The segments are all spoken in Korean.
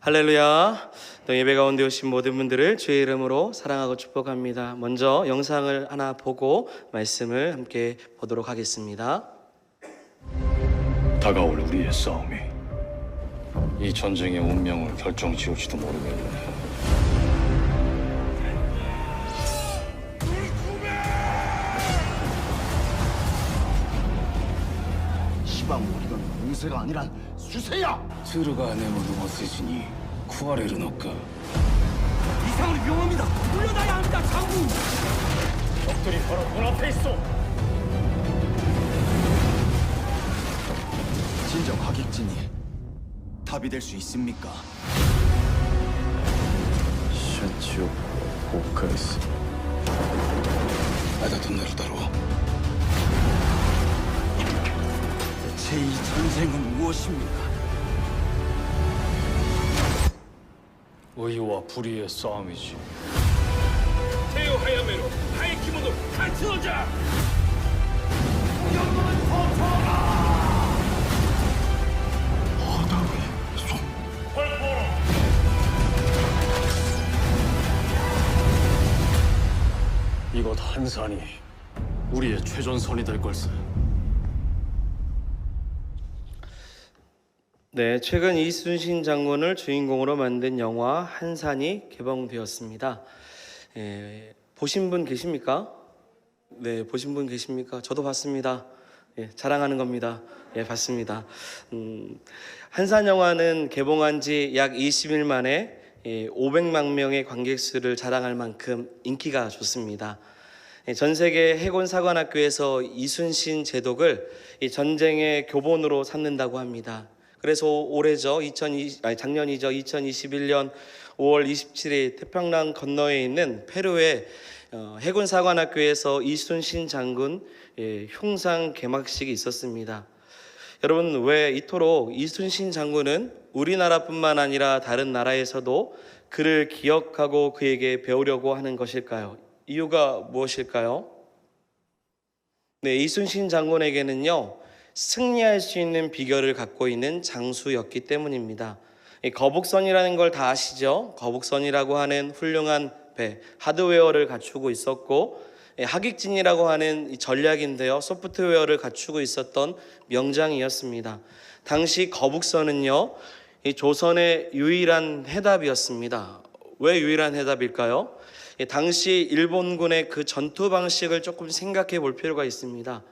할렐루야. 또 예배 가운데 오신 모든 분들을 주의 이름으로 사랑하고 축복합니다. 먼저 영상을 하나 보고 말씀을 함께 보도록 하겠습니다. 다가올 우리의 싸움이 이 전쟁의 운명을 결정지을지도 모르겠네. 시방 우리는 공세가 아니라 수세야. 트르가 내모는 어세지니 쿠아레를 넣을까? 이상으로 위험합니다. 물러나야 합니다, 장군. 적들이 바로 문 앞에 있어. 진정 하객진이 답이 될 수 있습니까? 샤치오 오카이스 아다도 나르다로. 대체 이 전쟁은 무엇입니까? 의와 불의의 싸움이지. 테오 하야메로 하이키모노 카츠오자. 이곳 한산이 우리의 최전선이 될 걸세. 네, 최근 이순신 장군을 주인공으로 만든 영화 한산이 개봉되었습니다. 보신 분 계십니까? 네, 보신 분 계십니까? 저도 봤습니다. 자랑하는 겁니다. 봤습니다. 한산 영화는 개봉한 지 약 20일 만에 500만 명의 관객 수를 자랑할 만큼 인기가 좋습니다. 전 세계 해군 사관학교에서 이순신 제독을 이 전쟁의 교본으로 삼는다고 합니다. 그래서 올해죠, 작년이죠. 2021년 5월 27일 태평양 건너에 있는 페루의 해군 사관학교에서 이순신 장군 흉상 개막식이 있었습니다. 여러분, 왜 이토록 이순신 장군은 우리나라뿐만 아니라 다른 나라에서도 그를 기억하고 그에게 배우려고 하는 것일까요? 이유가 무엇일까요? 네, 이순신 장군에게는요, 승리할 수 있는 비결을 갖고 있는 장수였기 때문입니다. 거북선이라는 걸 다 아시죠? 거북선이라고 하는 훌륭한 배, 하드웨어를 갖추고 있었고, 하객진이라고 하는 전략인데요, 소프트웨어를 갖추고 있었던 명장이었습니다. 당시 거북선은요, 이 조선의 유일한 해답이었습니다. 왜 유일한 해답일까요? 당시 일본군의 그 전투 방식을 조금 생각해 볼 필요가 있습니다.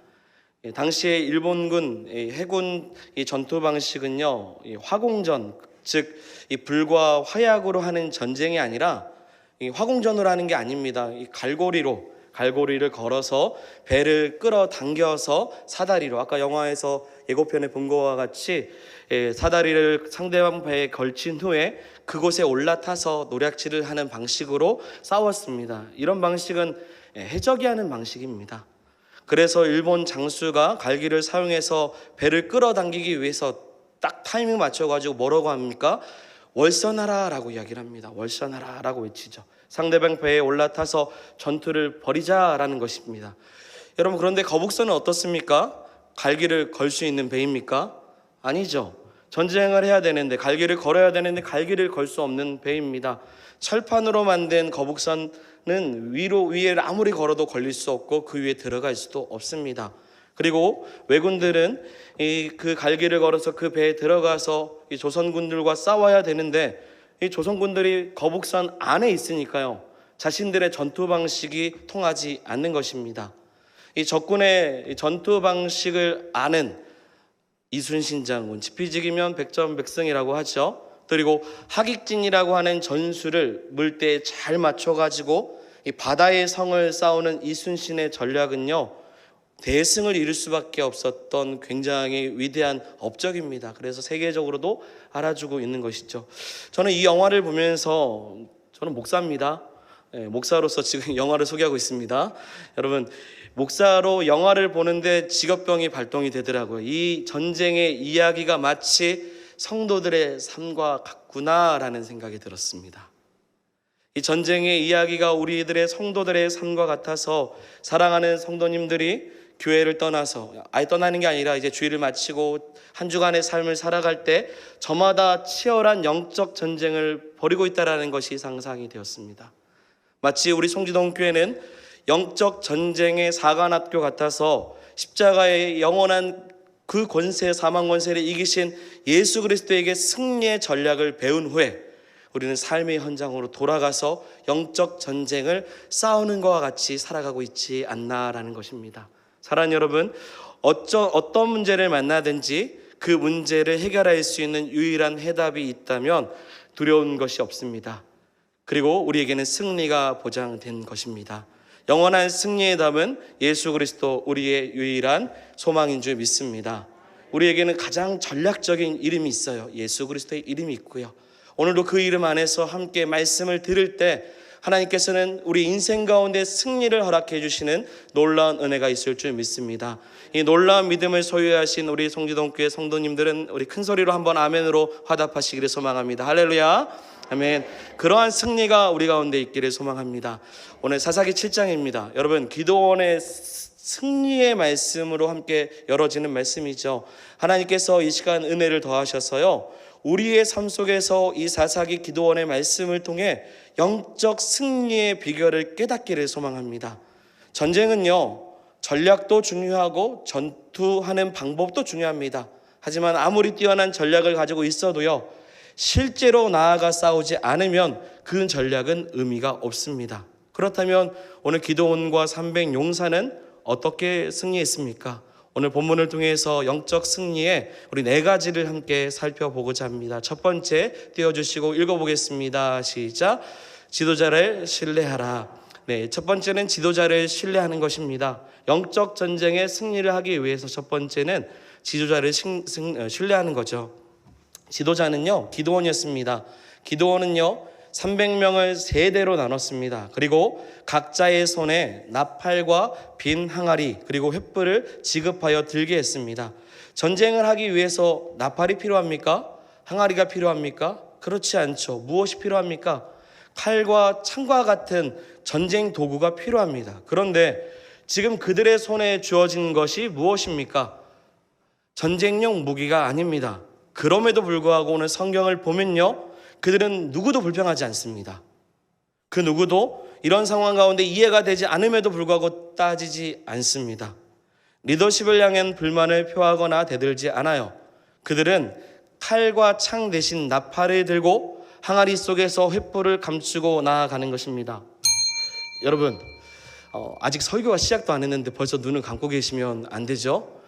당시에 일본군 해군 전투 방식은요, 화공전, 즉 이 불과 화약으로 하는 전쟁이 아니라 화공전으로 하는 게 아닙니다. 이 갈고리를 걸어서 배를 끌어당겨서 사다리로, 아까 영화에서 예고편에 본 것과 같이 사다리를 상대방 배에 걸친 후에 그곳에 올라타서 노략질을 하는 방식으로 싸웠습니다. 이런 방식은 해적이 하는 방식입니다. 그래서 일본 장수가 갈기를 사용해서 배를 끌어당기기 위해서 딱 타이밍 맞춰가지고 뭐라고 합니까? 월선하라 라고 이야기를 합니다. 월선하라 라고 외치죠. 상대방 배에 올라타서 전투를 벌이자라는 것입니다. 여러분, 그런데 거북선은 어떻습니까? 갈기를 걸 수 있는 배입니까? 아니죠. 전쟁을 해야 되는데, 갈기를 걸어야 되는데 갈기를 걸 수 없는 배입니다. 철판으로 만든 거북선은 위를 아무리 걸어도 걸릴 수 없고 그 위에 들어갈 수도 없습니다. 그리고 왜군들은 그 갈기를 걸어서 그 배에 들어가서 이 조선군들과 싸워야 되는데, 이 조선군들이 거북선 안에 있으니까요, 자신들의 전투 방식이 통하지 않는 것입니다. 이 적군의 전투 방식을 아는 이순신 장군, 지피지기면 백전백승이라고 하죠. 그리고 하객진이라고 하는 전술을 물때에 잘 맞춰가지고 이 바다의 성을 싸우는 이순신의 전략은요, 대승을 이룰 수밖에 없었던 굉장히 위대한 업적입니다. 그래서 세계적으로도 알아주고 있는 것이죠. 저는 이 영화를 보면서, 저는 목사입니다. 목사로서 지금 영화를 소개하고 있습니다. 여러분, 목사로 영화를 보는데 직업병이 발동이 되더라고요. 이 전쟁의 이야기가 마치 성도들의 삶과 같구나라는 생각이 들었습니다. 이 전쟁의 이야기가 우리들의 성도들의 삶과 같아서 사랑하는 성도님들이 교회를 떠나서 아예 떠나는 게 아니라 이제 주일을 마치고 한 주간의 삶을 살아갈 때 저마다 치열한 영적 전쟁을 벌이고 있다라는 것이 상상이 되었습니다. 마치 우리 송지동 교회는 영적 전쟁의 사관학교 같아서 십자가의 영원한 그 권세, 사망 권세를 이기신 예수 그리스도에게 승리의 전략을 배운 후에 우리는 삶의 현장으로 돌아가서 영적 전쟁을 싸우는 것과 같이 살아가고 있지 않나라는 것입니다. 사랑하는 여러분, 어떤 문제를 만나든지 그 문제를 해결할 수 있는 유일한 해답이 있다면 두려운 것이 없습니다. 그리고 우리에게는 승리가 보장된 것입니다. 영원한 승리의 답은 예수 그리스도, 우리의 유일한 소망인 줄 믿습니다. 우리에게는 가장 전략적인 이름이 있어요. 예수 그리스도의 이름이 있고요. 오늘도 그 이름 안에서 함께 말씀을 들을 때 하나님께서는 우리 인생 가운데 승리를 허락해 주시는 놀라운 은혜가 있을 줄 믿습니다. 이 놀라운 믿음을 소유하신 우리 송지동 교회 성도님들은 우리 큰 소리로 한번 아멘으로 화답하시기를 소망합니다. 할렐루야, 아멘. 그러한 승리가 우리 가운데 있기를 소망합니다. 오늘 사사기 7장입니다. 여러분, 기도원의 승리의 말씀으로 함께 열어지는 말씀이죠. 하나님께서 이 시간 은혜를 더하셔서요, 우리의 삶 속에서 이 사사기 기도원의 말씀을 통해 영적 승리의 비결을 깨닫기를 소망합니다. 전쟁은요, 전략도 중요하고 전투하는 방법도 중요합니다. 하지만 아무리 뛰어난 전략을 가지고 있어도요, 실제로 나아가 싸우지 않으면 그 전략은 의미가 없습니다. 그렇다면 오늘 기도원과 300용사는 어떻게 승리했습니까? 오늘 본문을 통해서 영적 승리의 우리 4가지를 함께 살펴보고자 합니다. 첫 번째 띄워주시고 읽어보겠습니다. 시작. 지도자를 신뢰하라. 네, 첫 번째는 지도자를 신뢰하는 것입니다. 영적 전쟁의 승리를 하기 위해서 첫 번째는 지도자를 신뢰하는 거죠. 지도자는요, 기드온이었습니다. 기드온은요, 300명을 3대로 나눴습니다. 그리고 각자의 손에 나팔과 빈 항아리 그리고 횃불을 지급하여 들게 했습니다. 전쟁을 하기 위해서 나팔이 필요합니까? 항아리가 필요합니까? 그렇지 않죠. 무엇이 필요합니까? 칼과 창과 같은 전쟁 도구가 필요합니다. 그런데 지금 그들의 손에 주어진 것이 무엇입니까? 전쟁용 무기가 아닙니다. 그럼에도 불구하고 오늘 성경을 보면요, 그들은 누구도 불평하지 않습니다. 그 누구도 이런 상황 가운데 이해가 되지 않음에도 불구하고 따지지 않습니다. 리더십을 향한 불만을 표하거나 대들지 않아요. 그들은 칼과 창 대신 나팔을 들고 항아리 속에서 횃불을 감추고 나아가는 것입니다. 여러분, 아직 설교가 시작도 안 했는데 벌써 눈을 감고 계시면 안 되죠?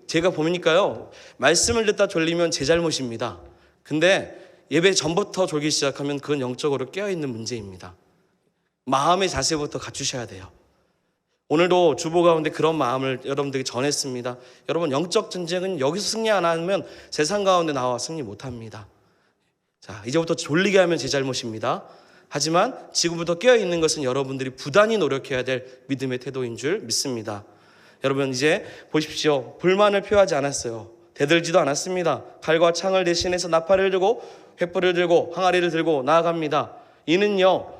제가 보니까요, 말씀을 듣다 졸리면 제 잘못입니다. 근데 예배 전부터 졸기 시작하면 그건 영적으로 깨어있는 문제입니다. 마음의 자세부터 갖추셔야 돼요. 오늘도 주보 가운데 그런 마음을 여러분들에게 전했습니다. 여러분, 영적 전쟁은 여기서 승리 안 하면 세상 가운데 나와 승리 못합니다. 자, 이제부터 졸리게 하면 제 잘못입니다. 하지만 지금부터 깨어있는 것은 여러분들이 부단히 노력해야 될 믿음의 태도인 줄 믿습니다. 여러분, 이제 보십시오. 불만을 표하지 않았어요. 대들지도 않았습니다. 칼과 창을 대신해서 나팔을 들고 횃불을 들고 항아리를 들고 나아갑니다. 이는요,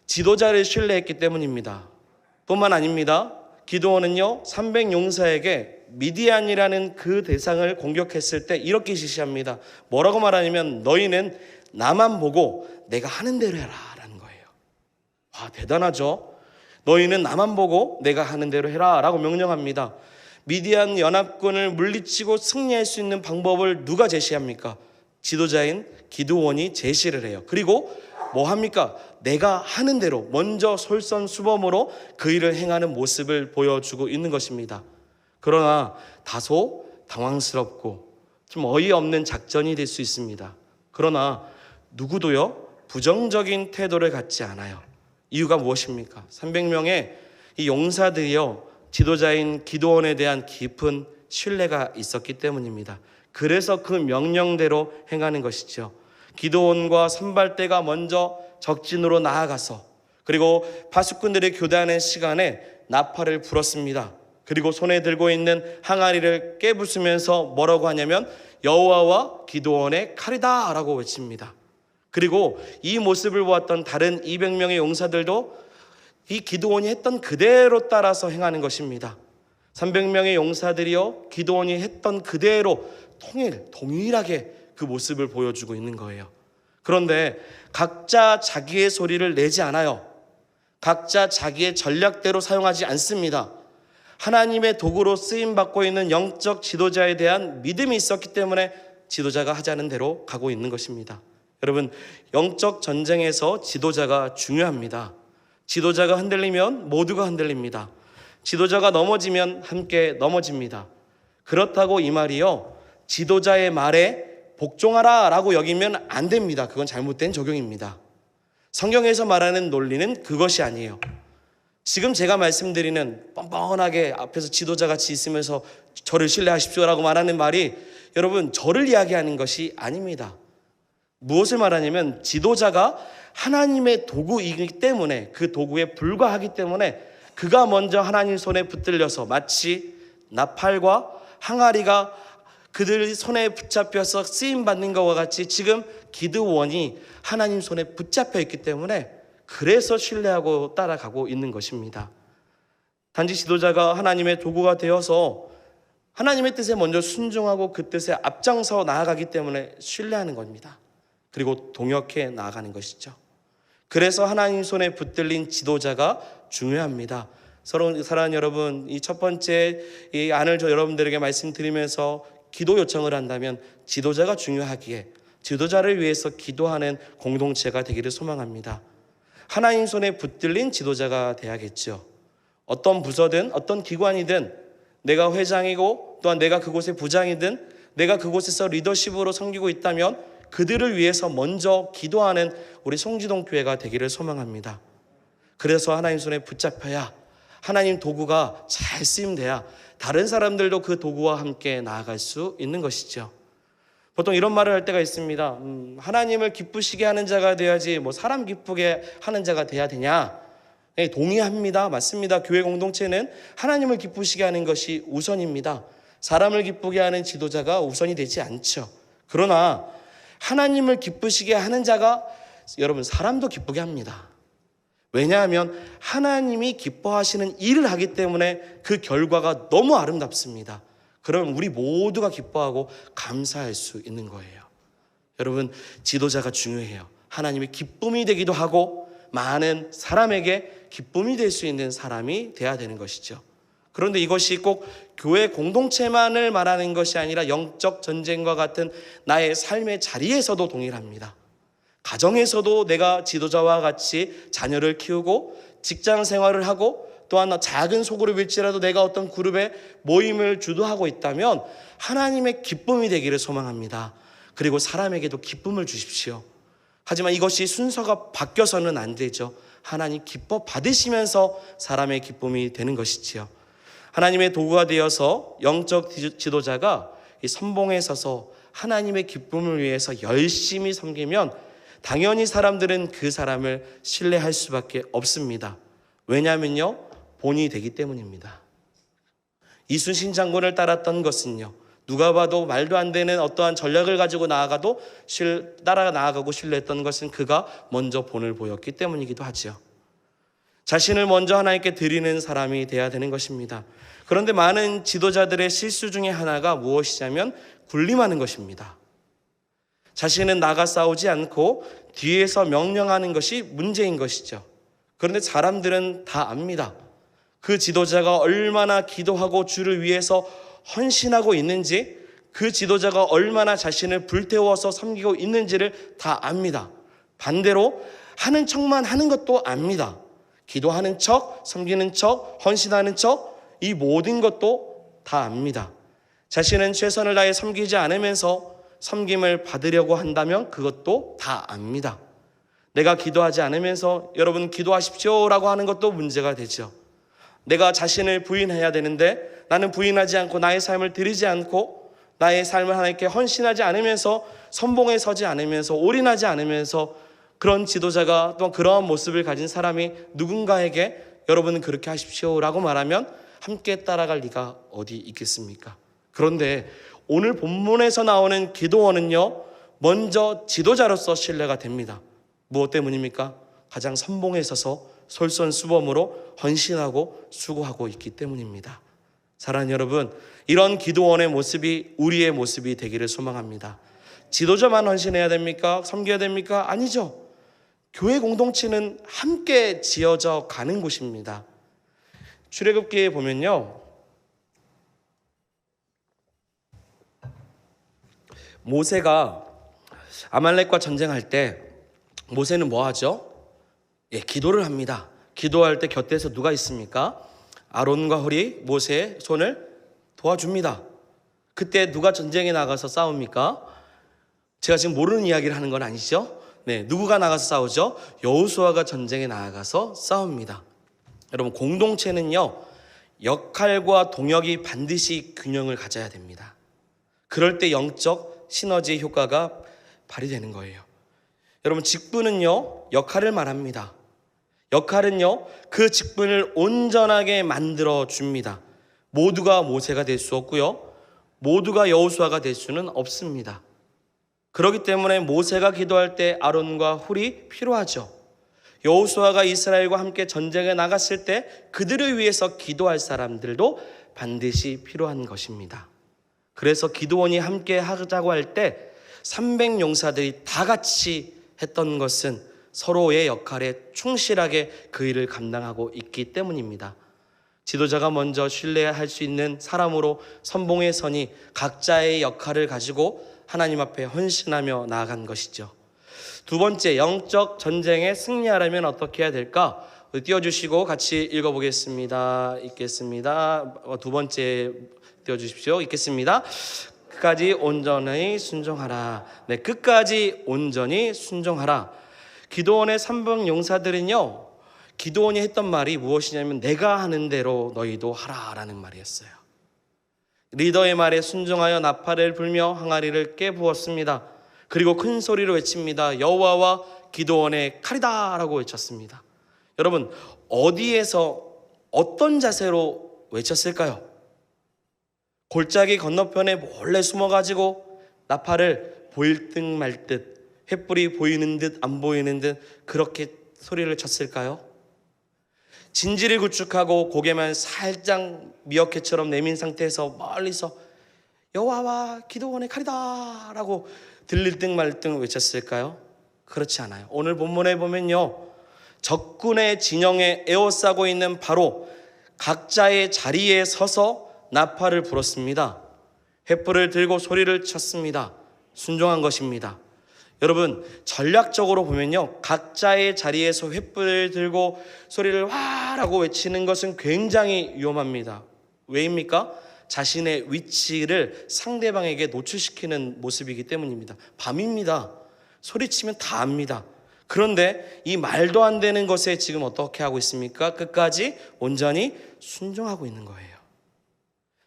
지도자를 신뢰했기 때문입니다. 뿐만 아닙니다. 기드온은요, 300용사에게 미디안이라는 그 대상을 공격했을 때 이렇게 지시합니다. 뭐라고 말하냐면, 너희는 나만 보고 내가 하는 대로 해라 라는 거예요. 와, 대단하죠? 너희는 나만 보고 내가 하는 대로 해라 라고 명령합니다. 미디안 연합군을 물리치고 승리할 수 있는 방법을 누가 제시합니까? 지도자인 기드온이 제시를 해요. 그리고 뭐 합니까? 내가 하는 대로 먼저 솔선수범으로 그 일을 행하는 모습을 보여주고 있는 것입니다. 그러나 다소 당황스럽고 좀 어이없는 작전이 될 수 있습니다. 그러나 누구도요, 부정적인 태도를 갖지 않아요. 이유가 무엇입니까? 300명의 이 용사들이요, 지도자인 기드온에 대한 깊은 신뢰가 있었기 때문입니다. 그래서 그 명령대로 행하는 것이죠. 기드온과 선발대가 먼저 적진으로 나아가서 그리고 파수꾼들이 교대하는 시간에 나팔을 불었습니다. 그리고 손에 들고 있는 항아리를 깨부수면서 뭐라고 하냐면, 여호와와 기드온의 칼이다 라고 외칩니다. 그리고 이 모습을 보았던 다른 200명의 용사들도 이 기드온이 했던 그대로 따라서 행하는 것입니다. 300명의 용사들이요 기드온이 했던 그대로 동일하게 그 모습을 보여주고 있는 거예요. 그런데 각자 자기의 소리를 내지 않아요. 각자 자기의 전략대로 사용하지 않습니다. 하나님의 도구로 쓰임받고 있는 영적 지도자에 대한 믿음이 있었기 때문에 지도자가 하자는 대로 가고 있는 것입니다. 여러분, 영적 전쟁에서 지도자가 중요합니다. 지도자가 흔들리면 모두가 흔들립니다. 지도자가 넘어지면 함께 넘어집니다. 그렇다고 이 말이요, 지도자의 말에 복종하라 라고 여기면 안 됩니다. 그건 잘못된 적용입니다. 성경에서 말하는 논리는 그것이 아니에요. 지금 제가 말씀드리는 뻔뻔하게 앞에서 지도자같이 있으면서 저를 신뢰하십시오라고 말하는 말이 여러분 저를 이야기하는 것이 아닙니다. 무엇을 말하냐면 지도자가 하나님의 도구이기 때문에 그 도구에 불과하기 때문에 그가 먼저 하나님 손에 붙들려서 마치 나팔과 항아리가 그들 손에 붙잡혀서 쓰임받는 것과 같이 지금 기드온이 하나님 손에 붙잡혀 있기 때문에 그래서 신뢰하고 따라가고 있는 것입니다. 단지 지도자가 하나님의 도구가 되어서 하나님의 뜻에 먼저 순종하고 그 뜻에 앞장서 나아가기 때문에 신뢰하는 겁니다. 그리고 동역해 나아가는 것이죠. 그래서 하나님 손에 붙들린 지도자가 중요합니다. 사랑하는 여러분, 이 첫 번째 이 안을 저 여러분들에게 말씀드리면서 기도 요청을 한다면 지도자가 중요하기에 지도자를 위해서 기도하는 공동체가 되기를 소망합니다. 하나님 손에 붙들린 지도자가 돼야겠죠. 어떤 부서든 어떤 기관이든 내가 회장이고 또한 내가 그곳의 부장이든 내가 그곳에서 리더십으로 섬기고 있다면 그들을 위해서 먼저 기도하는 우리 송지동 교회가 되기를 소망합니다. 그래서 하나님 손에 붙잡혀야 하나님 도구가 잘 쓰임돼야 다른 사람들도 그 도구와 함께 나아갈 수 있는 것이죠. 보통 이런 말을 할 때가 있습니다. 하나님을 기쁘시게 하는 자가 돼야지 뭐 사람 기쁘게 하는 자가 돼야 되냐? 네, 동의합니다. 맞습니다. 교회 공동체는 하나님을 기쁘시게 하는 것이 우선입니다. 사람을 기쁘게 하는 지도자가 우선이 되지 않죠. 그러나 하나님을 기쁘시게 하는 자가 여러분 사람도 기쁘게 합니다. 왜냐하면 하나님이 기뻐하시는 일을 하기 때문에 그 결과가 너무 아름답습니다. 그러면 우리 모두가 기뻐하고 감사할 수 있는 거예요. 여러분, 지도자가 중요해요. 하나님의 기쁨이 되기도 하고 많은 사람에게 기쁨이 될 수 있는 사람이 돼야 되는 것이죠. 그런데 이것이 꼭 교회 공동체만을 말하는 것이 아니라 영적 전쟁과 같은 나의 삶의 자리에서도 동일합니다. 가정에서도 내가 지도자와 같이 자녀를 키우고 직장 생활을 하고 또한 작은 소그룹일지라도 내가 어떤 그룹의 모임을 주도하고 있다면 하나님의 기쁨이 되기를 소망합니다. 그리고 사람에게도 기쁨을 주십시오. 하지만 이것이 순서가 바뀌어서는 안 되죠. 하나님 기뻐 받으시면서 사람의 기쁨이 되는 것이지요. 하나님의 도구가 되어서 영적 지도자가 이 선봉에 서서 하나님의 기쁨을 위해서 열심히 섬기면 당연히 사람들은 그 사람을 신뢰할 수밖에 없습니다. 왜냐하면요, 본이 되기 때문입니다. 이순신 장군을 따랐던 것은요, 누가 봐도 말도 안 되는 어떠한 전략을 가지고 따라 나아가고 신뢰했던 것은 그가 먼저 본을 보였기 때문이기도 하죠. 자신을 먼저 하나님께 드리는 사람이 돼야 되는 것입니다. 그런데 많은 지도자들의 실수 중에 하나가 무엇이냐면 군림하는 것입니다. 자신은 나가 싸우지 않고 뒤에서 명령하는 것이 문제인 것이죠. 그런데 사람들은 다 압니다. 그 지도자가 얼마나 기도하고 주를 위해서 헌신하고 있는지, 그 지도자가 얼마나 자신을 불태워서 섬기고 있는지를 다 압니다. 반대로 하는 척만 하는 것도 압니다. 기도하는 척, 섬기는 척, 헌신하는 척, 이 모든 것도 다 압니다. 자신은 최선을 다해 섬기지 않으면서 섬김을 받으려고 한다면 그것도 다 압니다. 내가 기도하지 않으면서 여러분 기도하십시오라고 하는 것도 문제가 되죠. 내가 자신을 부인해야 되는데 나는 부인하지 않고 나의 삶을 드리지 않고 나의 삶을 하나님께 헌신하지 않으면서 선봉에 서지 않으면서 올인하지 않으면서 그런 지도자가 또 그러한 모습을 가진 사람이 누군가에게 여러분은 그렇게 하십시오라고 말하면 함께 따라갈 리가 어디 있겠습니까? 그런데 오늘 본문에서 나오는 기도원은요, 먼저 지도자로서 신뢰가 됩니다. 무엇 때문입니까? 가장 선봉에 서서 솔선수범으로 헌신하고 수고하고 있기 때문입니다. 사랑하는 여러분, 이런 기도원의 모습이 우리의 모습이 되기를 소망합니다. 지도자만 헌신해야 됩니까? 섬겨야 됩니까? 아니죠. 교회 공동체는 함께 지어져 가는 곳입니다. 출애굽기에 보면요, 모세가 아말렉과 전쟁할 때 모세는 뭐 하죠? 기도를 합니다. 기도할 때 곁에서 누가 있습니까? 아론과 홀이 모세의 손을 도와줍니다. 그때 누가 전쟁에 나가서 싸웁니까? 제가 지금 모르는 이야기를 하는 건 아니죠? 누구가 나가서 싸우죠? 여호수아가 전쟁에 나가서 싸웁니다. 여러분, 공동체는요, 역할과 동역이 반드시 균형을 가져야 됩니다. 그럴 때 영적 시너지 효과가 발휘되는 거예요. 여러분, 직분은요, 역할을 말합니다. 역할은요, 그 직분을 온전하게 만들어 줍니다. 모두가 모세가 될 수 없고요, 모두가 여호수아가 될 수는 없습니다. 그렇기 때문에 모세가 기도할 때 아론과 훌이 필요하죠. 여호수아가 이스라엘과 함께 전쟁에 나갔을 때 그들을 위해서 기도할 사람들도 반드시 필요한 것입니다. 그래서 기도원이 함께 하자고 할 때 300용사들이 다 같이 했던 것은 서로의 역할에 충실하게 그 일을 감당하고 있기 때문입니다. 지도자가 먼저 신뢰할 수 있는 사람으로 선봉에 서니 각자의 역할을 가지고 하나님 앞에 헌신하며 나아간 것이죠. 두 번째, 영적 전쟁에 승리하려면 어떻게 해야 될까? 띄워주시고 같이 읽어보겠습니다. 읽겠습니다. 두 번째 띄워주십시오. 읽겠습니다. 끝까지 온전히 순종하라. 끝까지 온전히 순종하라. 기도원의 300 용사들은요, 기도원이 했던 말이 무엇이냐면 내가 하는 대로 너희도 하라라는 말이었어요. 리더의 말에 순종하여 나팔을 불며 항아리를 깨부었습니다. 그리고 큰 소리로 외칩니다. 여호와와 기도원의 칼이다 라고 외쳤습니다. 여러분, 어디에서 어떤 자세로 외쳤을까요? 골짜기 건너편에 몰래 숨어가지고 나팔을 보일 듯 말 듯, 횃불이 보이는 듯 안 보이는 듯 그렇게 소리를 쳤을까요? 진지를 구축하고 고개만 살짝 미어캣처럼 내민 상태에서 멀리서 여호와와 기도원의 칼이다 라고 들릴 듯 말 듯 외쳤을까요? 그렇지 않아요. 오늘 본문에 보면요, 적군의 진영에 에워싸고 있는 바로 각자의 자리에 서서 나팔을 불었습니다. 횃불을 들고 소리를 쳤습니다. 순종한 것입니다. 여러분, 전략적으로 보면요, 각자의 자리에서 횃불을 들고 소리를 와라고 외치는 것은 굉장히 위험합니다. 왜입니까? 자신의 위치를 상대방에게 노출시키는 모습이기 때문입니다. 밤입니다. 소리치면 다 압니다. 그런데 이 말도 안 되는 것에 지금 어떻게 하고 있습니까? 끝까지 온전히 순종하고 있는 거예요.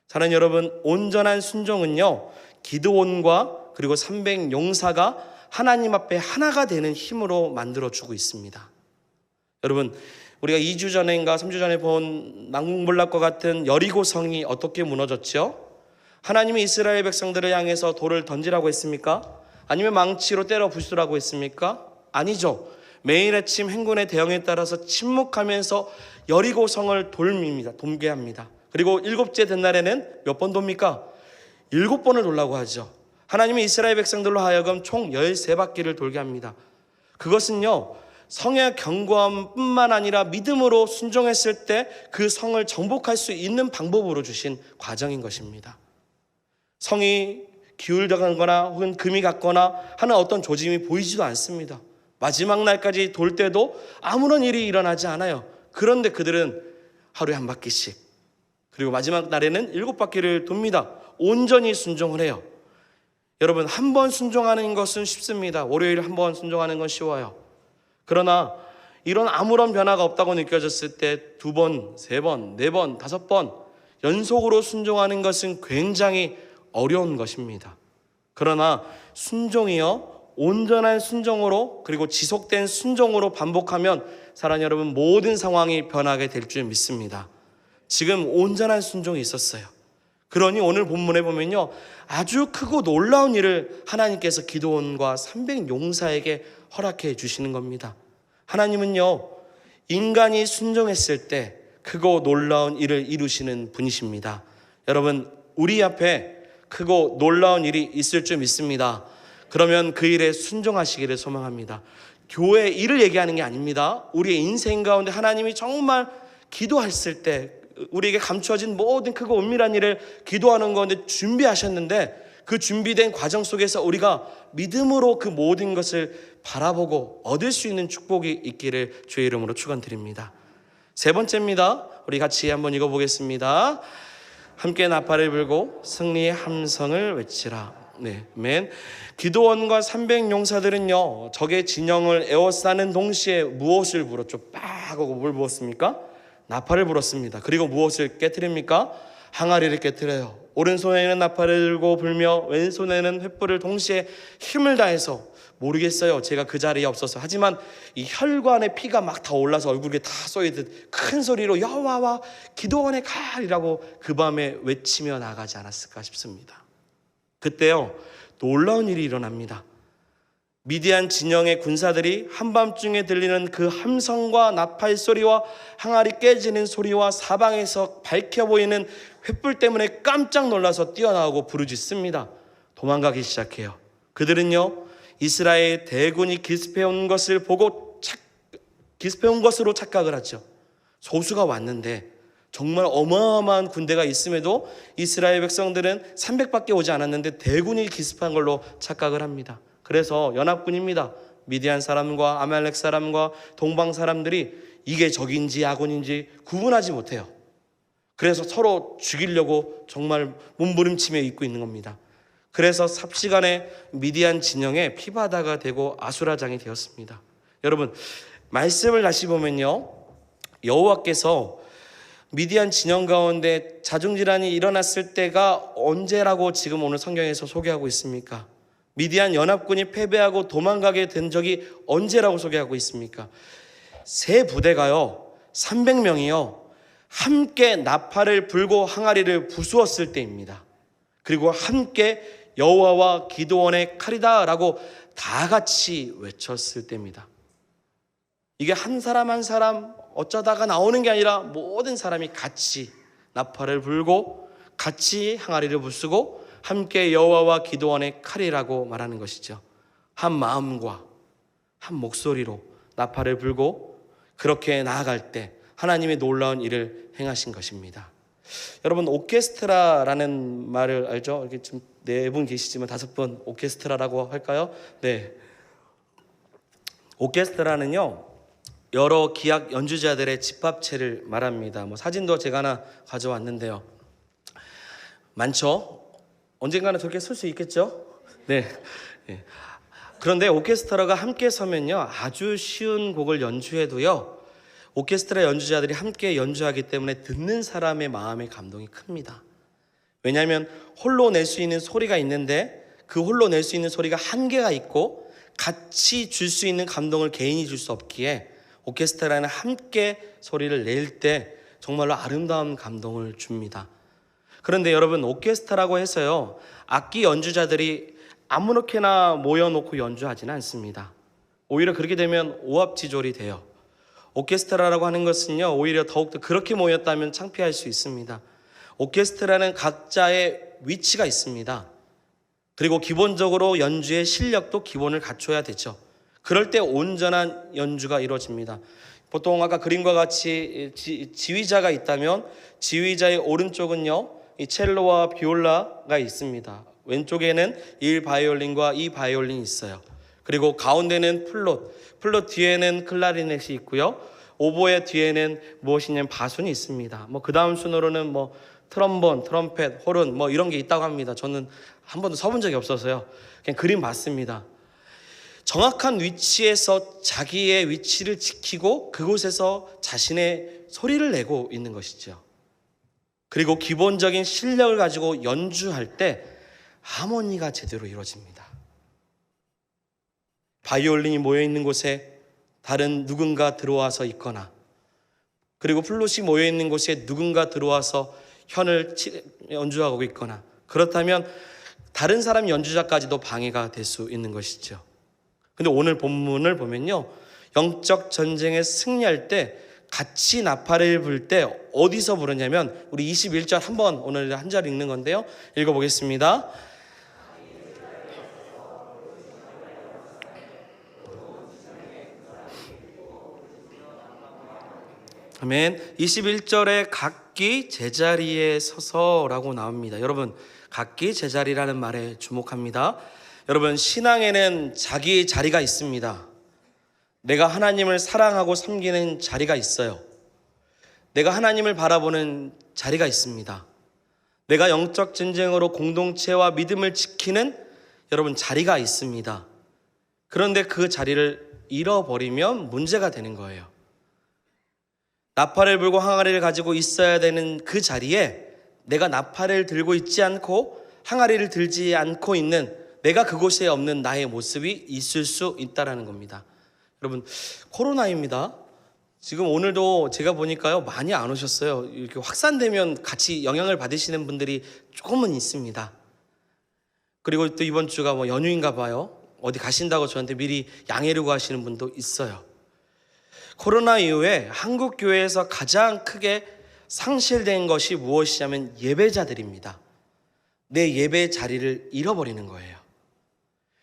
사랑하는 여러분, 온전한 순종은요, 기드온과 그리고 300 용사가 하나님 앞에 하나가 되는 힘으로 만들어주고 있습니다. 여러분, 우리가 2주 전인가 3주 전에 본 난공불락과 같은 여리고 성이 어떻게 무너졌죠? 하나님이 이스라엘 백성들을 향해서 돌을 던지라고 했습니까? 아니면 망치로 때려 부수라고 했습니까? 아니죠. 매일 아침 행군의 대응에 따라서 침묵하면서 여리고 성을 돕게 합니다. 그리고 7째 된 날에는 몇 번 돕니까? 7번을 돌라고 하죠. 하나님이 이스라엘 백성들로 하여금 총 13바퀴를 돌게 합니다. 그것은요, 성의 견고함뿐만 아니라 믿음으로 순종했을 때 그 성을 정복할 수 있는 방법으로 주신 과정인 것입니다. 성이 기울어가거나 혹은 금이 갔거나 하는 어떤 조짐이 보이지도 않습니다. 마지막 날까지 돌 때도 아무런 일이 일어나지 않아요. 그런데 그들은 하루에 한 바퀴씩, 그리고 마지막 날에는 7바퀴를 돕니다. 온전히 순종을 해요. 여러분, 한 번 순종하는 것은 쉽습니다. 월요일 한 번 순종하는 건 쉬워요. 그러나 이런 아무런 변화가 없다고 느껴졌을 때 2번, 3번, 4번, 5번 연속으로 순종하는 것은 굉장히 어려운 것입니다. 그러나 순종이요, 온전한 순종으로 그리고 지속된 순종으로 반복하면 사랑하는 여러분, 모든 상황이 변하게 될 줄 믿습니다. 지금 온전한 순종이 있었어요. 그러니 오늘 본문에 보면요, 아주 크고 놀라운 일을 하나님께서 기드온과 300 용사에게 허락해 주시는 겁니다. 하나님은요, 인간이 순종했을 때 크고 놀라운 일을 이루시는 분이십니다. 여러분, 우리 앞에 크고 놀라운 일이 있을 줄 믿습니다. 그러면 그 일에 순종하시기를 소망합니다. 교회 일을 얘기하는 게 아닙니다. 우리의 인생 가운데 하나님이 정말 기도했을 때 우리에게 감추어진 모든 크고 은밀한 일을 기도하는 가운데 준비하셨는데, 그 준비된 과정 속에서 우리가 믿음으로 그 모든 것을 바라보고 얻을 수 있는 축복이 있기를 주의 이름으로 축원드립니다. 세 번째입니다. 우리 같이 한번 읽어보겠습니다. 함께 나팔을 불고 승리의 함성을 외치라. 네, 아멘. 기드온과 300용사들은요 적의 진영을 에워싸는 동시에 무엇을 불었죠? 빡 하고 뭘 부었습니까? 나팔을 불었습니다. 그리고 무엇을 깨트립니까? 항아리를 깨트려요. 오른손에는 나팔을 들고 불며 왼손에는 횃불을 동시에 힘을 다해서, 모르겠어요, 제가 그 자리에 없어서, 하지만 이 혈관에 피가 막 다 올라서 얼굴에 다 쏘이듯 큰 소리로 여호와와 기드온의 칼이라고 그 밤에 외치며 나가지 않았을까 싶습니다. 그때요 놀라운 일이 일어납니다. 미디안 진영의 군사들이 한밤중에 들리는 그 함성과 나팔 소리와 항아리 깨지는 소리와 사방에서 밝혀 보이는 횃불 때문에 깜짝 놀라서 뛰어나오고 부르짖습니다. 도망가기 시작해요. 그들은요 이스라엘 대군이 기습해 온 것을 보고 기습해 온 것으로 착각을 하죠. 소수가 왔는데 정말 어마어마한 군대가 있음에도 이스라엘 백성들은 300밖에 오지 않았는데 대군이 기습한 걸로 착각을 합니다. 그래서 연합군입니다. 미디안 사람과 아말렉 사람과 동방 사람들이 이게 적인지 아군인지 구분하지 못해요. 그래서 서로 죽이려고 정말 몸부림치며 있고 있는 겁니다. 그래서 삽시간에 미디안 진영에 피바다가 되고 아수라장이 되었습니다. 여러분, 말씀을 다시 보면요 여호와께서 미디안 진영 가운데 자중질환이 일어났을 때가 언제라고 지금 오늘 성경에서 소개하고 있습니까? 미디안 연합군이 패배하고 도망가게 된 적이 언제라고 소개하고 있습니까? 세 부대가요 300명이요 함께 나팔을 불고 항아리를 부수었을 때입니다. 그리고 함께 여호와와 기드온의 칼이다 라고 다 같이 외쳤을 때입니다. 이게 한 사람 한 사람 어쩌다가 나오는 게 아니라 모든 사람이 같이 나팔을 불고 같이 항아리를 부수고 함께 여호와와 기드온의 칼이라고 말하는 것이죠. 한 마음과 한 목소리로 나팔을 불고 그렇게 나아갈 때 하나님의 놀라운 일을 행하신 것입니다. 여러분, 오케스트라라는 말을 알죠? 이렇게 좀 4분 계시지만 5분 오케스트라라고 할까요? 네. 오케스트라는요 여러 기악 연주자들의 집합체를 말합니다. 사진도 제가 하나 가져왔는데요. 많죠? 언젠가는 저렇게 쓸 수 있겠죠? 네. 네. 그런데 오케스트라가 함께 서면요 아주 쉬운 곡을 연주해도요 오케스트라 연주자들이 함께 연주하기 때문에 듣는 사람의 마음의 감동이 큽니다. 왜냐하면 홀로 낼 수 있는 소리가 있는데 그 홀로 낼 수 있는 소리가 한계가 있고 같이 줄 수 있는 감동을 개인이 줄 수 없기에 오케스트라는 함께 소리를 낼 때 정말로 아름다운 감동을 줍니다. 그런데 여러분, 오케스트라라고 해서요 악기 연주자들이 아무렇게나 모여놓고 연주하지는 않습니다. 오히려 그렇게 되면 오합지졸이 돼요. 오케스트라라고 하는 것은요 오히려 더욱더 그렇게 모였다면 창피할 수 있습니다. 오케스트라는 각자의 위치가 있습니다. 그리고 기본적으로 연주의 실력도 기본을 갖춰야 되죠. 그럴 때 온전한 연주가 이루어집니다. 보통 아까 그림과 같이 지휘자가 있다면 지휘자의 오른쪽은요 이 첼로와 비올라가 있습니다. 왼쪽에는 1바이올린과 2바이올린이 있어요. 그리고 가운데는 플룻 뒤에는 클라리넷이 있고요. 오보의 뒤에는 무엇이냐면 바순이 있습니다. 그 다음 순으로는 트럼본, 트럼펫, 호른 이런 게 있다고 합니다. 저는 한 번도 서본 적이 없어서요. 그냥 그림 봤습니다. 정확한 위치에서 자기의 위치를 지키고 그곳에서 자신의 소리를 내고 있는 것이죠. 그리고 기본적인 실력을 가지고 연주할 때 하모니가 제대로 이루어집니다. 바이올린이 모여있는 곳에 다른 누군가 들어와서 있거나 그리고 플룻이 모여있는 곳에 누군가 들어와서 현을 연주하고 있거나 그렇다면 다른 사람 연주자까지도 방해가 될 수 있는 것이죠. 근데 오늘 본문을 보면요 영적 전쟁에 승리할 때 같이 나팔을 불 때 어디서 부르냐면 우리 21절 한번 오늘 한 절 읽는 건데요. 읽어보겠습니다. 아멘. 21절에 각기 제자리에 서서라고 나옵니다. 여러분, 각기 제자리라는 말에 주목합니다. 여러분, 신앙에는 자기 자리가 있습니다. 내가 하나님을 사랑하고 섬기는 자리가 있어요. 내가 하나님을 바라보는 자리가 있습니다. 내가 영적 전쟁으로 공동체와 믿음을 지키는 여러분 자리가 있습니다. 그런데 그 자리를 잃어버리면 문제가 되는 거예요. 나팔을 불고 항아리를 가지고 있어야 되는 그 자리에 내가 나팔을 들고 있지 않고 항아리를 들지 않고 있는, 내가 그곳에 없는 나의 모습이 있을 수 있다는 겁니다. 여러분, 코로나입니다. 지금 오늘도 제가 보니까요, 많이 안 오셨어요. 이렇게 확산되면 같이 영향을 받으시는 분들이 조금은 있습니다. 그리고 또 이번 주가 뭐 연휴인가 봐요. 어디 가신다고 저한테 미리 양해려고 하시는 분도 있어요. 코로나 이후에 한국 교회에서 가장 크게 상실된 것이 무엇이냐면 예배자들입니다. 내 예배 자리를 잃어버리는 거예요.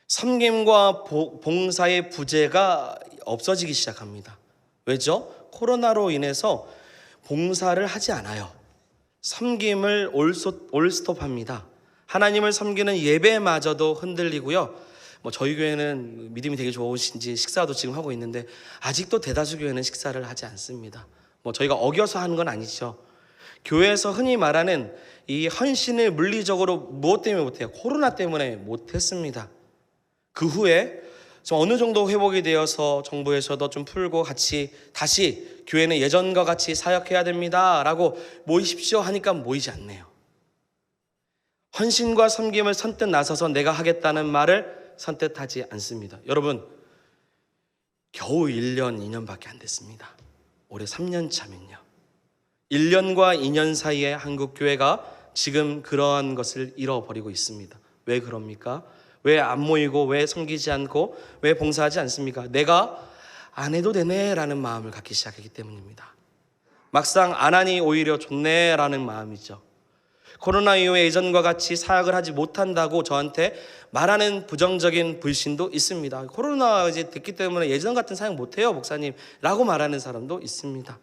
섬김과 봉사의 부재가 없어지기 시작합니다. 왜죠? 코로나로 인해서 봉사를 하지 않아요. 섬김을 올스톱합니다. 하나님을 섬기는 예배마저도 흔들리고요. 저희 교회는 믿음이 되게 좋으신지 식사도 지금 하고 있는데 아직도 대다수 교회는 식사를 하지 않습니다. 저희가 어겨서 하는 건 아니죠. 교회에서 흔히 말하는 이 헌신을 물리적으로 무엇 때문에 못해요? 코로나 때문에 못했습니다. 그 후에 좀 어느 정도 회복이 되어서 정부에서도 좀 풀고 같이 다시 교회는 예전과 같이 사역해야 됩니다 라고 모이십시오 하니까 모이지 않네요. 헌신과 섬김을 선뜻 나서서 내가 하겠다는 말을 선뜻 하지 않습니다. 여러분, 겨우 1년, 2년밖에 안 됐습니다. 올해 3년 차면요. 1년과 2년 사이에 한국 교회가 지금 그러한 것을 잃어버리고 있습니다. 왜 그럽니까? 왜 안 모이고, 왜 섬기지 않고, 왜 봉사하지 않습니까? 내가 안 해도 되네라는 마음을 갖기 시작했기 때문입니다. 막상 안 하니 오히려 좋네라는 마음이죠. 코로나 이후에 예전과 같이 사역을 하지 못한다고 저한테 말하는 부정적인 불신도 있습니다. 코로나 이제 됐기 때문에 예전 같은 사역 못해요 목사님 라고 말하는 사람도 있습니다.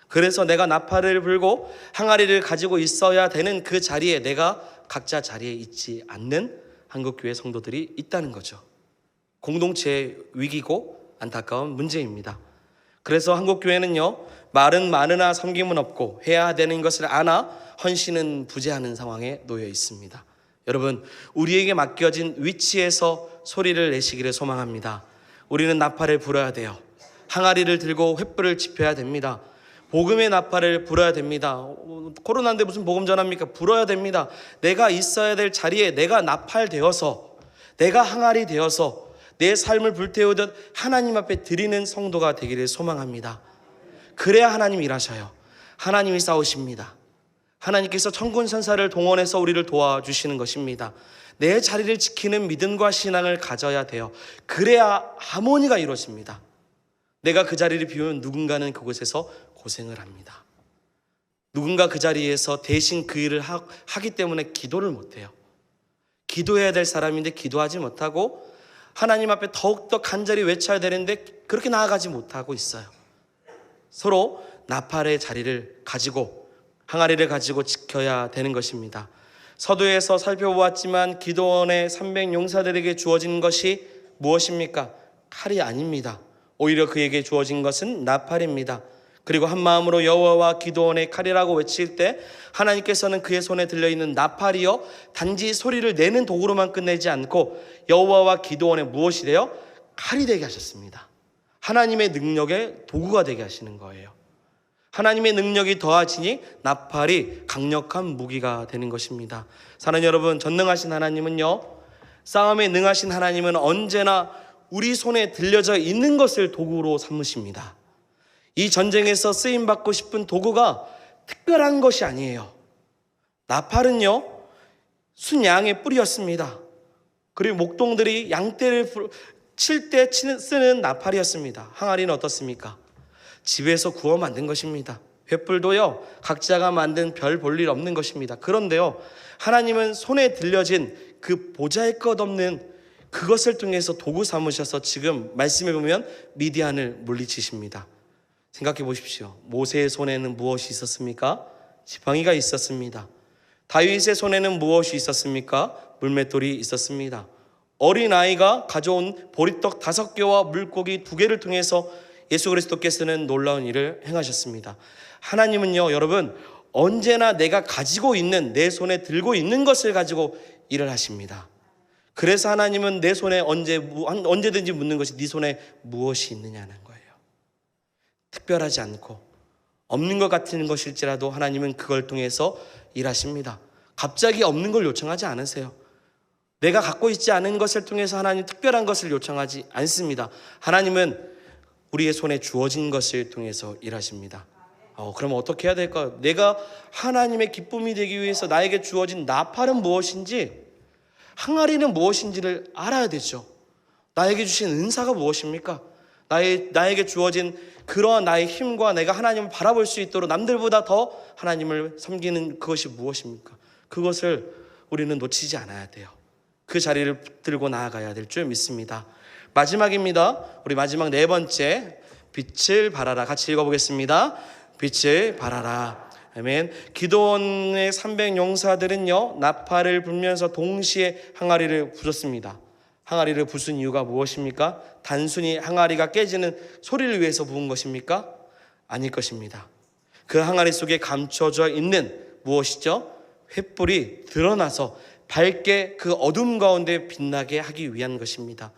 그래서 내가 나팔을 불고 항아리를 가지고 있어야 되는 그 자리에 내가 각자 자리에 있지 않는 한국교회 성도들이 있다는 거죠. 공동체의 위기고 안타까운 문제입니다. 그래서 한국교회는요, 말은 많으나 섬김은 없고 해야 되는 것을 아나 헌신은 부재하는 상황에 놓여 있습니다. 여러분, 우리에게 맡겨진 위치에서 소리를 내시기를 소망합니다. 우리는 나팔을 불어야 돼요. 항아리를 들고 횃불을 지펴야 됩니다. 복음의 나팔을 불어야 됩니다. 코로나인데 무슨 복음 전합니까? 불어야 됩니다. 내가 있어야 될 자리에 내가 나팔 되어서, 내가 항아리 되어서 내 삶을 불태우듯 하나님 앞에 드리는 성도가 되기를 소망합니다. 그래야 하나님 일하셔요. 하나님이 싸우십니다. 하나님께서 천군천사를 동원해서 우리를 도와주시는 것입니다. 내 자리를 지키는 믿음과 신앙을 가져야 돼요. 그래야 하모니가 이루어집니다. 내가 그 자리를 비우면 누군가는 그곳에서 고생을 합니다. 누군가 그 자리에서 대신 그 일을 하기 때문에 기도를 못해요. 기도해야 될 사람인데 기도하지 못하고 하나님 앞에 더욱더 간절히 외쳐야 되는데 그렇게 나아가지 못하고 있어요. 서로 나팔의 자리를 가지고 항아리를 가지고 지켜야 되는 것입니다. 서두에서 살펴보았지만 기드온의 300용사들에게 주어진 것이 무엇입니까? 칼이 아닙니다. 오히려 그에게 주어진 것은 나팔입니다. 그리고 한 마음으로 여호와와 기드온의 칼이라고 외칠 때 하나님께서는 그의 손에 들려있는 나팔이요 단지 소리를 내는 도구로만 끝내지 않고 여호와와 기드온의 무엇이 되어 칼이 되게 하셨습니다. 하나님의 능력의 도구가 되게 하시는 거예요. 하나님의 능력이 더하지니 나팔이 강력한 무기가 되는 것입니다. 사랑하는 여러분, 전능하신 하나님은요, 싸움에 능하신 하나님은 언제나 우리 손에 들려져 있는 것을 도구로 삼으십니다. 이 전쟁에서 쓰임받고 싶은 도구가 특별한 것이 아니에요. 나팔은요, 순양의 뿔이었습니다. 그리고 목동들이 양떼를 칠 때 쓰는 나팔이었습니다. 항아리는 어떻습니까? 집에서 구워 만든 것입니다. 횃불도요, 각자가 만든 별 볼 일 없는 것입니다. 그런데요, 하나님은 손에 들려진 그 보잘것없는 그것을 통해서 도구 삼으셔서 지금 말씀해 보면 미디안을 물리치십니다. 생각해 보십시오. 모세의 손에는 무엇이 있었습니까? 지팡이가 있었습니다. 다윗의 손에는 무엇이 있었습니까? 물맷돌이 있었습니다. 어린아이가 가져온 보리떡 5개와 물고기 2개를 통해서 예수 그리스도께서는 놀라운 일을 행하셨습니다. 하나님은요, 여러분, 언제나 내가 가지고 있는, 내 손에 들고 있는 것을 가지고 일을 하십니다. 그래서 하나님은 내 손에 언제든지 묻는 것이 네 손에 무엇이 있느냐는 거예요. 특별하지 않고 없는 것 같은 것일지라도 하나님은 그걸 통해서 일하십니다. 갑자기 없는 걸 요청하지 않으세요. 내가 갖고 있지 않은 것을 통해서 하나님 특별한 것을 요청하지 않습니다. 하나님은 우리의 손에 주어진 것을 통해서 일하십니다. 그러면 어떻게 해야 될까요? 내가 하나님의 기쁨이 되기 위해서 나에게 주어진 나팔은 무엇인지, 항아리는 무엇인지를 알아야 되죠. 나에게 주신 은사가 무엇입니까? 나에게 주어진 그러한 나의 힘과 내가 하나님을 바라볼 수 있도록 남들보다 더 하나님을 섬기는 그것이 무엇입니까? 그것을 우리는 놓치지 않아야 돼요. 그 자리를 들고 나아가야 될 줄 믿습니다. 마지막입니다. 우리 마지막 4번째, 빛을 발하라. 같이 읽어보겠습니다. 빛을 발하라. 아멘. 기드온의 300용사들은요, 나팔을 불면서 동시에 항아리를 부쉈습니다. 항아리를 부순 이유가 무엇입니까? 단순히 항아리가 깨지는 소리를 위해서 부은 것입니까? 아닐 것입니다. 그 항아리 속에 감춰져 있는 무엇이죠? 횃불이 드러나서 밝게 그 어둠 가운데 빛나게 하기 위한 것입니다.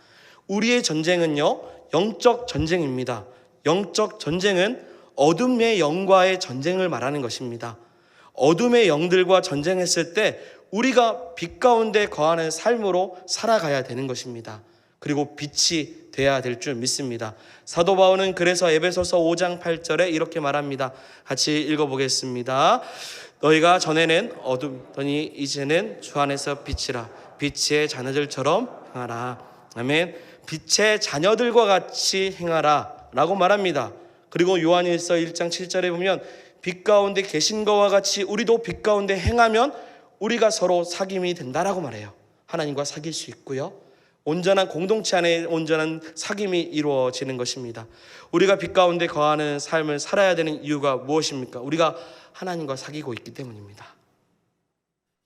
우리의 전쟁은요, 영적 전쟁입니다. 영적 전쟁은 어둠의 영과의 전쟁을 말하는 것입니다. 어둠의 영들과 전쟁했을 때 우리가 빛 가운데 거하는 삶으로 살아가야 되는 것입니다. 그리고 빛이 돼야 될 줄 믿습니다. 사도 바울은 그래서 에베소서 5장 8절에 이렇게 말합니다. 같이 읽어보겠습니다. 너희가 전에는 어둠더니 이제는 주 안에서 빛이라. 빛의 자녀들처럼 행하라. 아멘. 빛의 자녀들과 같이 행하라 라고 말합니다. 그리고 요한일서 1장 7절에 보면 빛 가운데 계신 것과 같이 우리도 빛 가운데 행하면 우리가 서로 사귐이 된다라고 말해요. 하나님과 사귈 수 있고요, 온전한 공동체 안에 온전한 사귐이 이루어지는 것입니다. 우리가 빛 가운데 거하는 삶을 살아야 되는 이유가 무엇입니까? 우리가 하나님과 사귀고 있기 때문입니다.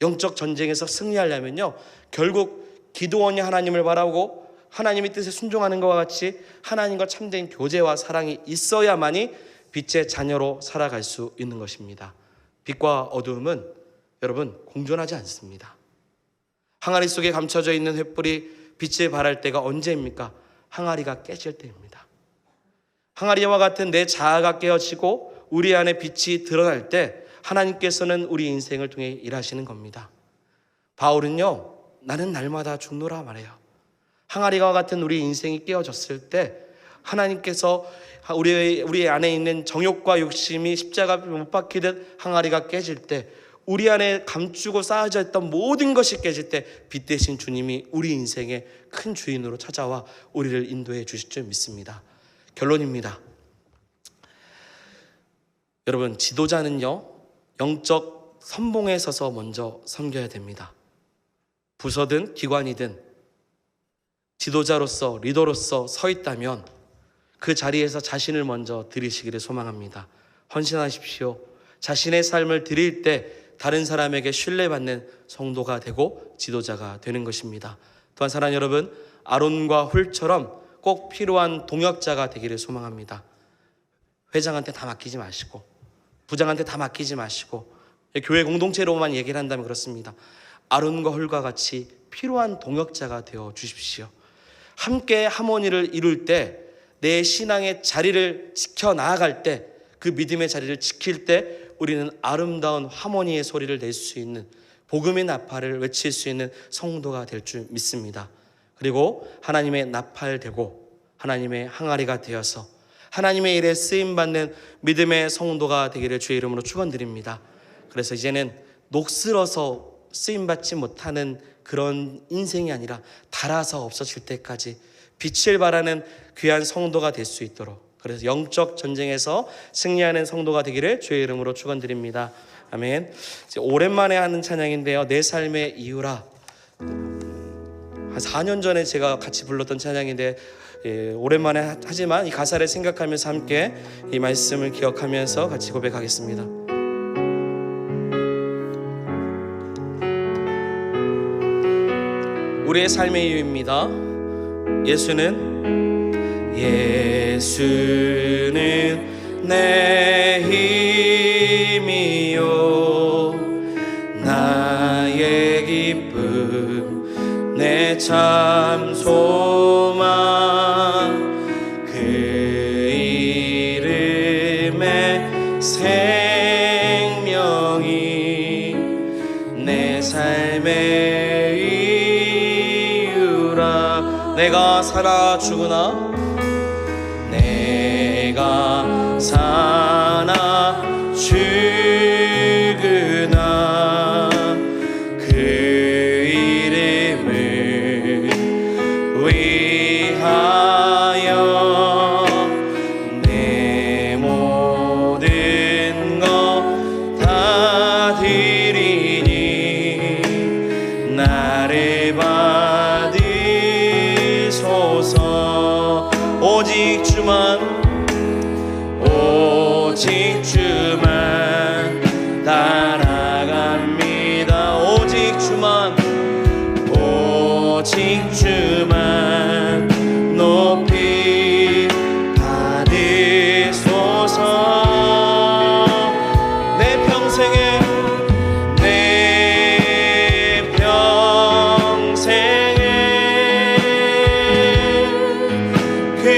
영적 전쟁에서 승리하려면요, 결국 기드온이 하나님을 바라보고 하나님의 뜻에 순종하는 것과 같이 하나님과 참된 교제와 사랑이 있어야만이 빛의 자녀로 살아갈 수 있는 것입니다. 빛과 어두움은 여러분 공존하지 않습니다. 항아리 속에 감춰져 있는 횃불이 빛을 발할 때가 언제입니까? 항아리가 깨질 때입니다. 항아리와 같은 내 자아가 깨어지고 우리 안에 빛이 드러날 때 하나님께서는 우리 인생을 통해 일하시는 겁니다. 바울은요, 나는 날마다 죽노라 말해요. 항아리와 같은 우리 인생이 깨어졌을 때 하나님께서 우리 안에 있는 정욕과 욕심이 십자가 못 박히듯 항아리가 깨질 때, 우리 안에 감추고 쌓여져 있던 모든 것이 깨질 때 빛 대신 주님이 우리 인생의 큰 주인으로 찾아와 우리를 인도해 주실 줄 믿습니다. 결론입니다. 여러분, 지도자는요, 영적 선봉에 서서 먼저 섬겨야 됩니다. 부서든 기관이든 지도자로서, 리더로서 서 있다면 그 자리에서 자신을 먼저 드리시기를 소망합니다. 헌신하십시오. 자신의 삶을 드릴 때 다른 사람에게 신뢰받는 성도가 되고 지도자가 되는 것입니다. 또한 사랑하는 여러분, 아론과 훌처럼 꼭 필요한 동역자가 되기를 소망합니다. 회장한테 다 맡기지 마시고, 부장한테 다 맡기지 마시고, 교회 공동체로만 얘기를 한다면 그렇습니다. 아론과 훌과 같이 필요한 동역자가 되어 주십시오. 함께 하모니를 이룰 때, 내 신앙의 자리를 지켜나아갈 때, 그 믿음의 자리를 지킬 때 우리는 아름다운 하모니의 소리를 낼 수 있는, 복음의 나팔을 외칠 수 있는 성도가 될 줄 믿습니다. 그리고 하나님의 나팔되고 하나님의 항아리가 되어서 하나님의 일에 쓰임받는 믿음의 성도가 되기를 주의 이름으로 축원드립니다. 그래서 이제는 녹슬어서 쓰임받지 못하는 그런 인생이 아니라 닳아서 없어질 때까지 빛을 발하는 귀한 성도가 될 수 있도록 그래서 영적 전쟁에서 승리하는 성도가 되기를 주의 이름으로 축원드립니다. 아멘. 이제 오랜만에 하는 찬양인데요. 내 삶의 이유라. 한 4년 전에 제가 같이 불렀던 찬양인데 오랜만에 하지만 이 가사를 생각하면서 함께 이 말씀을 기억하면서 같이 고백하겠습니다. 우리의 삶의 이유입니다. 예수는 내 힘이요 나의 기쁨 내 참 소망 그 이름의 생명이 내 삶의 이유라. 내가 살아 죽으나 내가 사나 죽으나 그 이름을 위하여 내 모든 것 다 드리니 나를 받으소서. 오직 주만 따라갑니다. 오직 주만 높이 받으소서. 내 평생에 그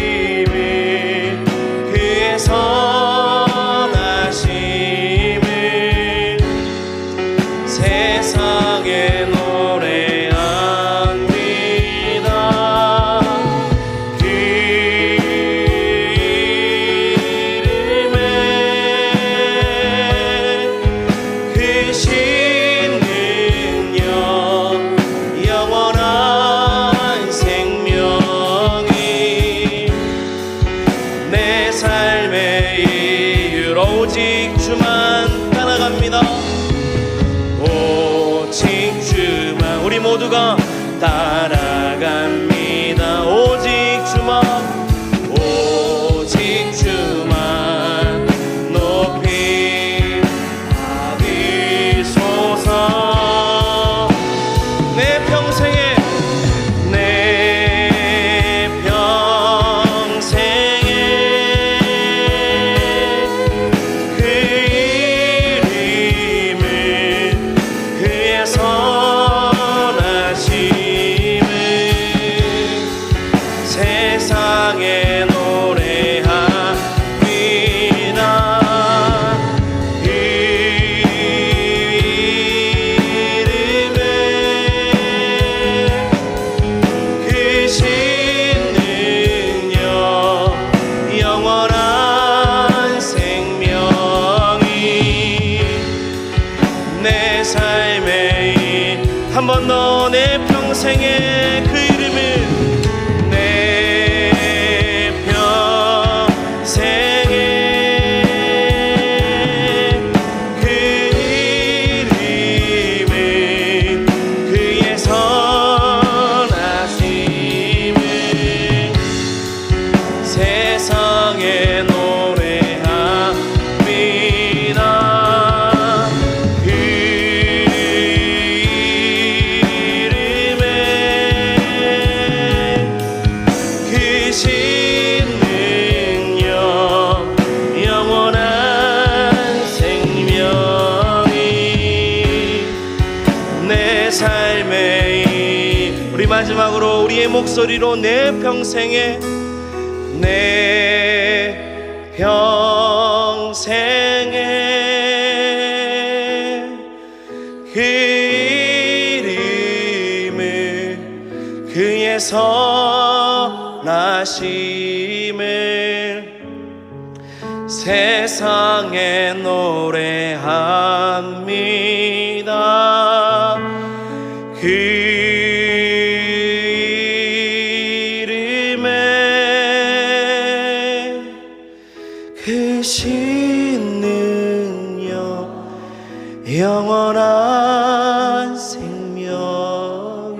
이름을 그의 선하심을 세상에 노래합니다. 그 이름에 그 신능력 영원한 생명이 내 삶의 이유로 오직 주만 따라갑니다. 오직 주만 우리 모두가 따라갑니다. 오직 주만 높이 받으소서. 내 평생에 그 이름을 그의 선하심을 세상에 노래합니다. 그 이름에 그 신능력 영원한 생명이 내 삶의 한 번 더 내 평생에 그 이름을 내 평생에 그 이름을 그의 선하심을 세상에 노래합니다. 그 이름에 그 신능력 영원한 생명이 내 삶의 우리 마지막으로 우리의 목소리로 내 평생에 그 이름을 그의 선하심을 세상에 노래합니다. 그 이름에 되시는요 영원한 생명이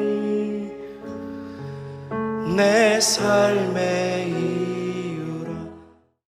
내 삶의